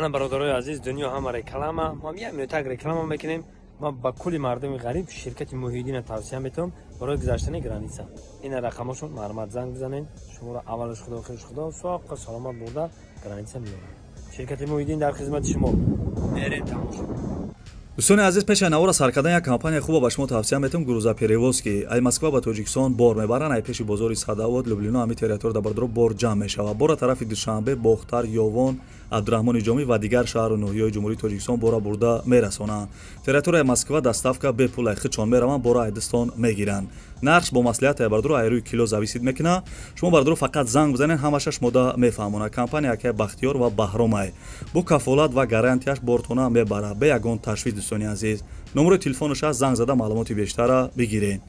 جان برادرای عزیز دنیا هم رکلامه ما میایم تگ رکلام میکنیم ما با کلی مردم غریب شرکت محیدین توصیه میتونم برای گذشتن گرانیسا این رقمشون معلومات زنگ بزنین شما را اولش خدا خیرش خدا ساق سلامت برده گرانیسا میارن شرکت محیدین در خدمت شما برید تماشا دوستان عزیز پیش نوار سر کردن یک کمپانی خوب با شما توصیه میتونم گروزا پریوز که ای مسکو با تاجیکستان بار میبرن ای پیش بازار صداوت لوبلینا همی تریتور در بردرو بار جمع میشه بار طرف دوشنبه باختر یوون عبدالرحمن جامی و دیگر شهر و ناحیه‌های جمهوری تاجیکستان بار برده میرسونن تریتور مسکو دستافکا به پول خچون میروند بار ایدستان میگیرن نقش با مصلحت بردرو ای روی کیلو زویسید میکنه شما بردرو فقط زنگ بزنین همشش مده میفهمونه کمپانی که بختیار و بهرام ای با کفالت و گارانتیش بارتونه میبره به یگان تشویق دوستان عزیز نمره تلفنش زنگ زده معلومات بیشتر بگیرین